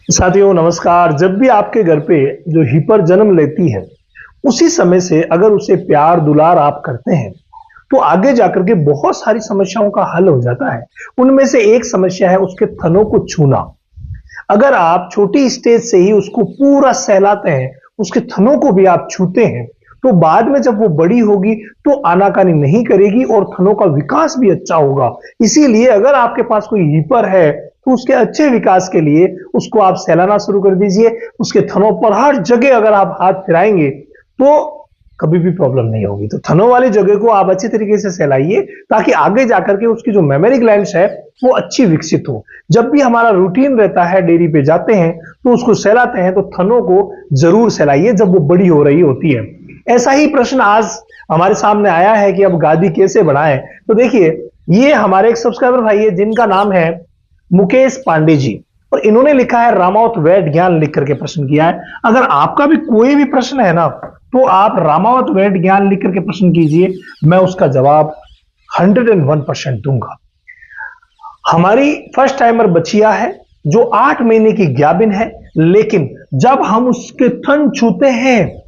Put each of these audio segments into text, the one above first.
साथियों नमस्कार। जब भी आपके घर पे जो हिपर जन्म लेती है, उसी समय से अगर उसे प्यार दुलार आप करते हैं, तो आगे जाकर के बहुत सारी समस्याओं का हल हो जाता है। उनमें से एक समस्या है उसके थनों को छूना। अगर आप छोटी स्टेज से ही उसको पूरा सहलाते हैं, उसके थनों को भी आप छूते हैं, तो बाद में जब वो बड़ी होगी तो आनाकानी नहीं करेगी और थनों का विकास भी अच्छा होगा। इसीलिए अगर आपके पास कोई हीपर है तो उसके अच्छे विकास के लिए उसको आप सहलाना शुरू कर दीजिए। उसके थनों पर हर जगह अगर आप हाथ फिराएंगे तो कभी भी प्रॉब्लम नहीं होगी। तो थनों वाली जगह को आप अच्छी तरीके से सहलाइए ताकि आगे जाकर के उसकी जो मेमोरी ग्लैंड्स है वो अच्छी विकसित हो। जब भी हमारा रूटीन रहता है डेयरी पे जाते हैं तो उसको सहलाते हैं, तो थनों को जरूर सहलाइए जब वो बड़ी हो रही होती है। ऐसा ही प्रश्न आज हमारे सामने आया है कि अब गादी कैसे बढ़ाएं। तो देखिए, ये हमारे एक सब्सक्राइबर भाई है जिनका नाम है मुकेश पांडे जी, और इन्होंने लिखा है रामावत वैद ज्ञान लिख करके प्रश्न किया है। अगर आपका भी कोई भी प्रश्न है ना, तो आप रामावत वैद ज्ञान लिख करके प्रश्न कीजिए, मैं उसका जवाब 101% दूंगा। हमारी फर्स्ट टाइमर बचिया है जो 8 महीने की ग्याबिन है, लेकिन जब हम उसके थन छूते हैं,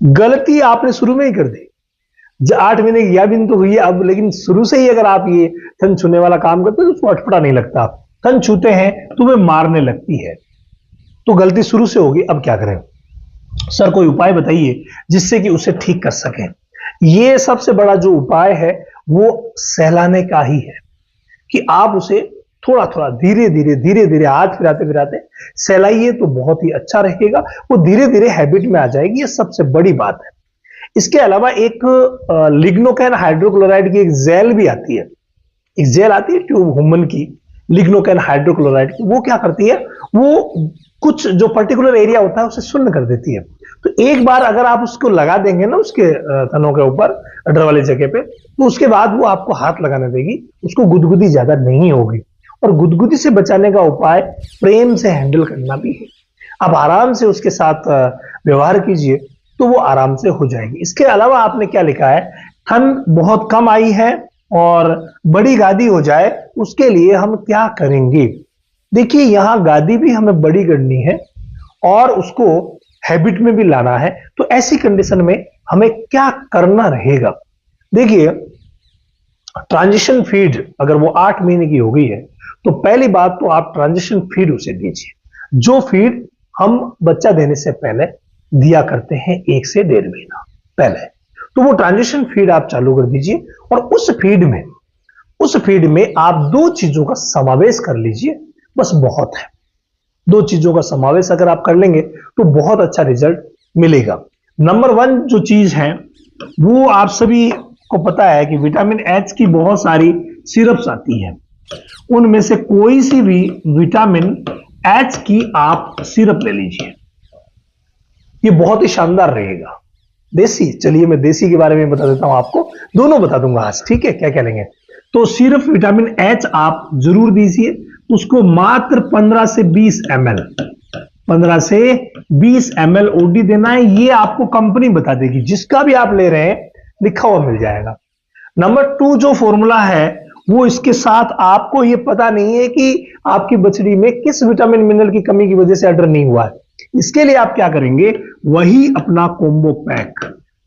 गलती आपने शुरू में ही कर दी। 8 महीने की ग्याबिन तो हुई है अब, लेकिन शुरू से ही अगर आप ये थन छूने वाला काम करते हैं तो उसको अटपटा नहीं लगता। थन छूते हैं तो वे मारने लगती है, तो गलती शुरू से होगी। अब क्या करें सर, कोई उपाय बताइए जिससे कि उसे ठीक कर सकें। ये सबसे बड़ा जो उपाय है वो सहलाने का ही है कि आप उसे थोड़ा थोड़ा धीरे धीरे हाथ फिराते फिराते सहलाइए तो बहुत ही अच्छा रहेगा। वो धीरे धीरे हैबिट में आ जाएगी, ये सबसे बड़ी बात है। इसके अलावा एक लिग्नोकैन हाइड्रोक्लोराइड की एक जेल भी आती है। एक जेल आती है ट्यूब ह्यूमन की, लिग्नोकैन हाइड्रोक्लोराइड की। वो क्या करती है, वो कुछ जो पर्टिकुलर एरिया होता है उसे शून्य कर देती है। तो एक बार अगर आप उसको लगा देंगे ना उसके थनों के ऊपर, अडर वाली जगह पे, तो उसके बाद वो आपको हाथ लगाने देगी, उसको गुदगुदी ज्यादा नहीं होगी। और गुदगुदी से बचाने का उपाय प्रेम से हैंडल करना भी है। आप आराम से उसके साथ व्यवहार कीजिए तो वो आराम से हो जाएगी। इसके अलावा आपने क्या लिखा है, थन बहुत कम आई है और बड़ी गादी हो जाए, उसके लिए हम क्या करेंगे। देखिए, यहां गादी भी हमें बड़ी करनी है और उसको हैबिट में भी लाना है। तो ऐसी कंडीशन में हमें क्या करना रहेगा। देखिए, ट्रांजिशन फीड अगर वो 8 महीने की हो गई है तो पहली बात तो आप ट्रांजिशन फीड उसे दीजिए, जो फीड हम बच्चा देने से पहले दिया करते हैं 1 से 1.5 महीना पहले। तो वो ट्रांजिशन फीड आप चालू कर दीजिए और उस फीड में आप 2 चीजों का समावेश कर लीजिए, बस बहुत है। 2 चीजों का समावेश अगर आप कर लेंगे तो बहुत अच्छा रिजल्ट मिलेगा। नंबर 1 जो चीज है वो आप सभी को पता है कि विटामिन एच की बहुत सारी सिरप्स आती हैं। उनमें से कोई सी भी विटामिन एच की आप सिरप ले लीजिए, ये बहुत ही शानदार रहेगा। देसी, चलिए मैं देसी के बारे में बता देता हूं आपको, दोनों बता दूंगा आज, ठीक है। क्या क्या लेंगे, तो सिर्फ विटामिन एच आप जरूर दीजिए। उसको मात्र 15 से 20 ml 15 से 20 ml ओडी देना है। ये आपको कंपनी बता देगी, जिसका भी आप ले रहे हैं लिखा हुआ मिल जाएगा। नंबर 2 जो फॉर्मूला है वो इसके साथ, आपको ये पता नहीं है कि आपकी बछड़ी में किस विटामिन मिनरल की कमी की वजह से अडर नहीं हुआ है। इसके लिए आप क्या करेंगे, वही अपना कॉम्बो पैक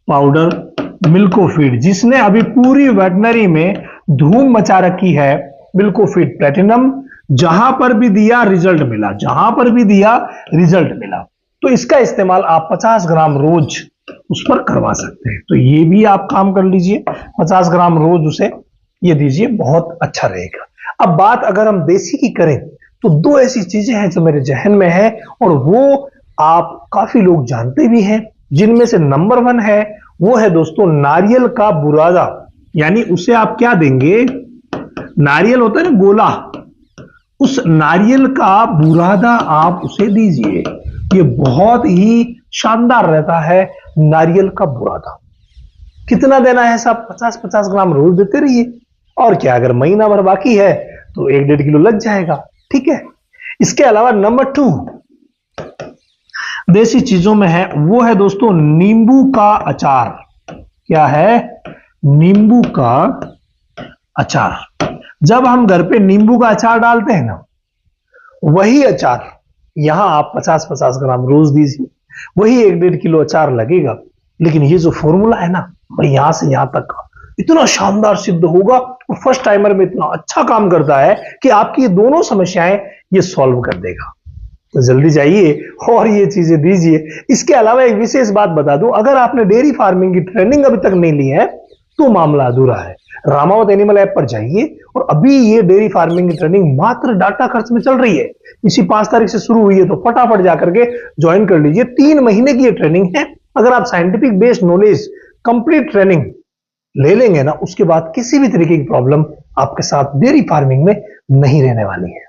पाउडर मिल्कोफीड, जिसने अभी पूरी वेटनरी में धूम मचा रखी है, मिल्कोफीड प्लेटिनम, जहां पर भी दिया रिजल्ट मिला, जहां पर भी दिया रिजल्ट मिला। तो इसका इस्तेमाल आप 50 ग्राम रोज उस पर करवा सकते हैं। तो ये भी आप काम कर लीजिए, 50 ग्राम रोज उसे ये दीजिए, बहुत अच्छा रहेगा। अब बात अगर हम देसी की करें तो 2 ऐसी चीजें हैं जो मेरे जहन में है और वो आप काफी लोग जानते भी हैं, जिनमें से नंबर 1 है वो है दोस्तों नारियल का बुरादा। यानी उसे आप क्या देंगे, नारियल होता है ना गोला, उस नारियल का बुरादा आप उसे दीजिए। ये बहुत ही शानदार रहता है नारियल का बुरादा। कितना देना है साहब, 50-50 ग्राम रोज देते रहिए। और क्या, अगर महीना भर बाकी है तो 1-1.5 किलो लग जाएगा, ठीक है। इसके अलावा नंबर 2 देसी चीजों में है वो है दोस्तों नींबू का अचार। क्या है, नींबू का अचार। जब हम घर पे नींबू का अचार डालते हैं ना, वही अचार यहां आप 50-50 ग्राम रोज दीजिए, वही 1-1.5 किलो अचार लगेगा। लेकिन ये जो फॉर्मूला है ना, भाई यहां से यहां तक का इतना शानदार सिद्ध होगा और फर्स्ट टाइमर में इतना अच्छा काम करता है कि आपकी ये दोनों समस्याएं ये सॉल्व कर देगा। तो जल्दी जाइए और ये चीजें दीजिए। इसके अलावा एक विशेष बात बता दूं, अगर आपने डेयरी फार्मिंग की ट्रेनिंग अभी तक नहीं ली है तो मामला अधूरा है। रामावत एनिमल ऐप पर जाइए और अभी ये डेयरी फार्मिंग की ट्रेनिंग मात्र डाटा खर्च में चल रही है। इसी 5 तारीख से शुरू हुई है, तो फटाफट जाकर के ज्वाइन कर लीजिए। 3 महीने की ये ट्रेनिंग है। अगर आप scientific based knowledge complete training ले लेंगे ना, उसके बाद किसी भी तरीके की प्रॉब्लम आपके साथ डेयरी फार्मिंग में नहीं रहने वाली है।